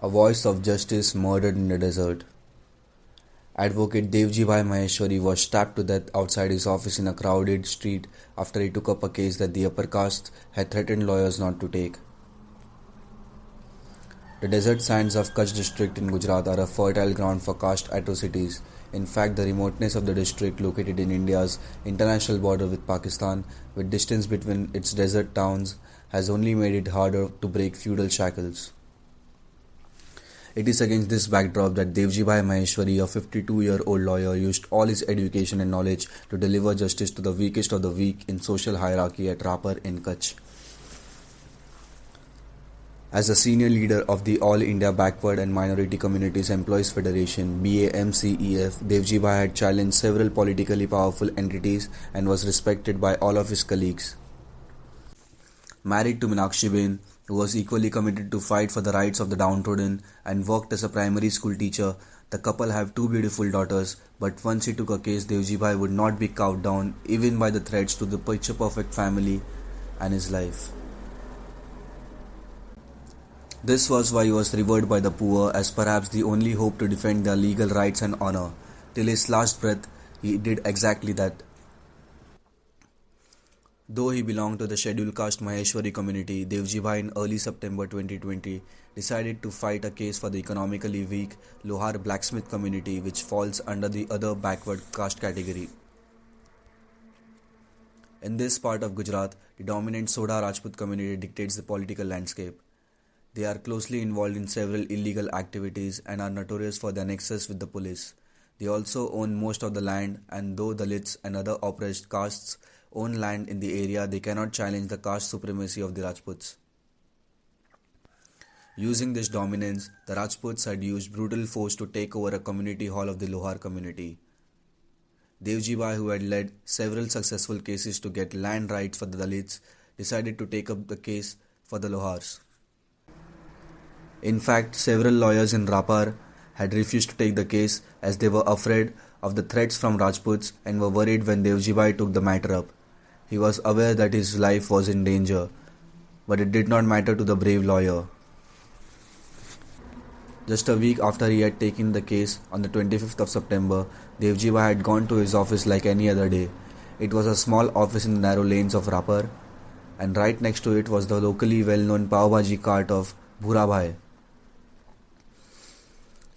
A voice of justice murdered in the desert. Advocate Devji Bhai Maheshwari was stabbed to death outside his office in a crowded street after he took up a case that the upper caste had threatened lawyers not to take. The desert sands of Kutch district in Gujarat are a fertile ground for caste atrocities. In fact, the remoteness of the district, located in India's international border with Pakistan, with distance between its desert towns, has only made it harder to break feudal shackles. It is against this backdrop that Devji Bhai Maheshwari, a 52-year-old lawyer, used all his education and knowledge to deliver justice to the weakest of the weak in social hierarchy at Rapar in Kutch. As the senior leader of the All India Backward and Minority Communities Employees Federation (BAMCEF), Devji Bhai had challenged several politically powerful entities and was respected by all of his colleagues. Married to Meenakshi Ben, who was equally committed to fight for the rights of the downtrodden and worked as a primary school teacher, the couple have two beautiful daughters, but once he took a case, Devji Bhai would not be cowed down even by the threats to the picture-perfect family and his life. This was why he was revered by the poor as perhaps the only hope to defend their legal rights and honor. Till his last breath, he did exactly that. Though he belonged to the scheduled caste Maheshwari community, Devji Bhai in early September 2020 decided to fight a case for the economically weak Lohar blacksmith community, which falls under the other backward caste category. In this part of Gujarat, the dominant Sodha Rajput community dictates the political landscape. They are closely involved in several illegal activities and are notorious for their nexus with the police. They also own most of the land, and though Dalits and other oppressed castes own land in the area, they cannot challenge the caste supremacy of the Rajputs. Using this dominance, the Rajputs had used brutal force to take over a community hall of the Lohar community. Devji Bhai, who had led several successful cases to get land rights for the Dalits, decided to take up the case for the Lohars. In fact, several lawyers in Rapar had refused to take the case as they were afraid of the threats from Rajputs and were worried when Devji Bhai took the matter up. He was aware that his life was in danger, but it did not matter to the brave lawyer. Just a week after he had taken the case, on the 25th of September, Devji Bhai had gone to his office like any other day. It was a small office in the narrow lanes of Rapar, and right next to it was the locally well-known pav bhaji cart of Bhura Bhai.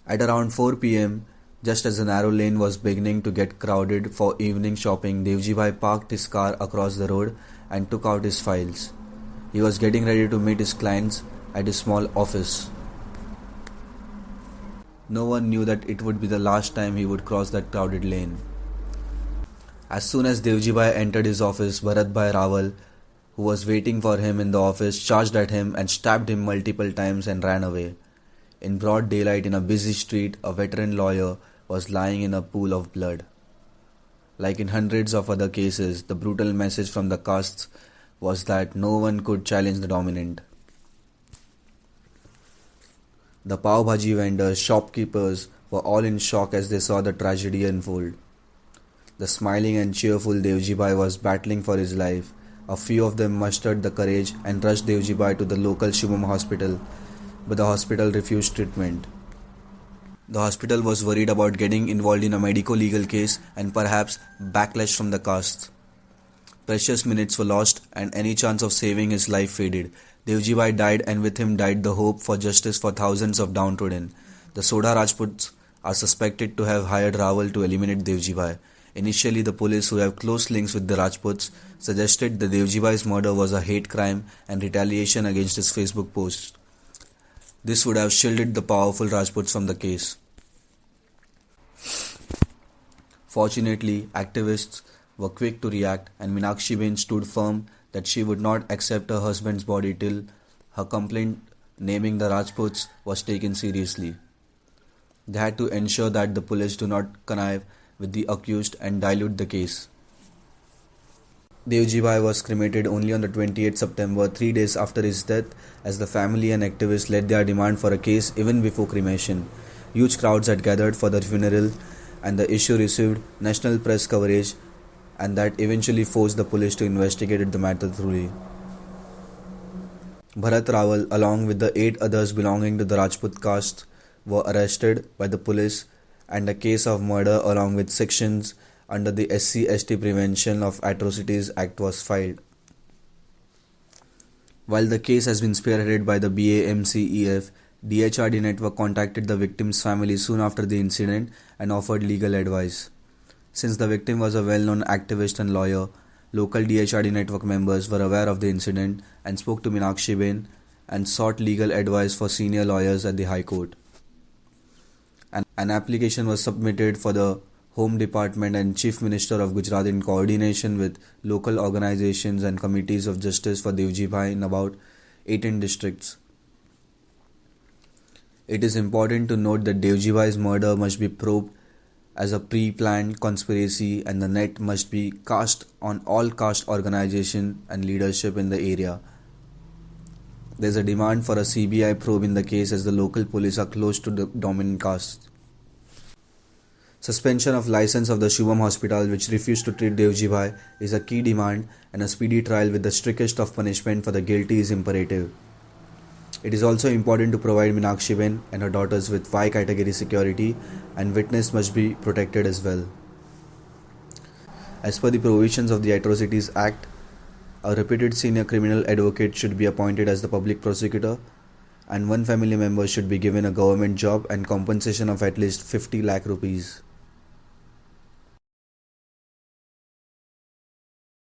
At around 4 p.m., just as the narrow lane was beginning to get crowded for evening shopping, Devji Bhai parked his car across the road and took out his files. He was getting ready to meet his clients at his small office. No one knew that it would be the last time he would cross that crowded lane. As soon as Devji Bhai entered his office, Bharat Bhai Rawal, who was waiting for him in the office, charged at him and stabbed him multiple times and ran away. In broad daylight in a busy street, a veteran lawyer was lying in a pool of blood. Like in hundreds of other cases, the brutal message from the castes was that no one could challenge the dominant. The pav bhaji vendors, shopkeepers were all in shock as they saw the tragedy unfold. The smiling and cheerful Devji Bhai was battling for his life. A few of them mustered the courage and rushed Devji Bhai to the local Shubham hospital, but the hospital refused treatment. The hospital was worried about getting involved in a medico-legal case and perhaps backlash from the castes. Precious minutes were lost and any chance of saving his life faded. Devji Bhai died, and with him died the hope for justice for thousands of downtrodden. The Sodha Rajputs are suspected to have hired Rawal to eliminate Devji Bhai. Initially, the police, who have close links with the Rajputs, suggested that Devji Bhai's murder was a hate crime and retaliation against his Facebook posts. This would have shielded the powerful Rajputs from the case. Fortunately, activists were quick to react, and Meenakshi Ben stood firm that she would not accept her husband's body till her complaint naming the Rajputs was taken seriously. They had to ensure that the police do not connive with the accused and dilute the case. Devji Bhai was cremated only on the 28th September, 3 days after his death, as the family and activists led their demand for a case even before cremation. Huge crowds had gathered for the funeral, and the issue received national press coverage, and that eventually forced the police to investigate the matter thoroughly. Bharat Rawal, along with the 8 others belonging to the Rajput caste, were arrested by the police, and a case of murder along with sections under the SC/ST Prevention of Atrocities Act was filed. While the case has been spearheaded by the BAMCEF, DHRD network contacted the victim's family soon after the incident and offered legal advice. Since the victim was a well-known activist and lawyer, local DHRD network members were aware of the incident and spoke to Meenakshi Ben and sought legal advice for senior lawyers at the High Court. An application was submitted for the Home Department and Chief Minister of Gujarat in coordination with local organizations and committees of justice for Devji Bhai in about 18 districts. It is important to note that Devji Bhai's murder must be probed as a pre-planned conspiracy, and the net must be cast on all caste organization and leadership in the area. There is a demand for a CBI probe in the case as the local police are close to the dominant caste. Suspension of license of the Shubham Hospital, which refused to treat Devji Bhai, is a key demand, and a speedy trial with the strictest of punishment for the guilty is imperative. It is also important to provide Meenakshi Ben and her daughters with 5 category security, and witness must be protected as well. As per the provisions of the Atrocities Act, a reputed senior criminal advocate should be appointed as the public prosecutor, and one family member should be given a government job and compensation of at least 50 lakh rupees.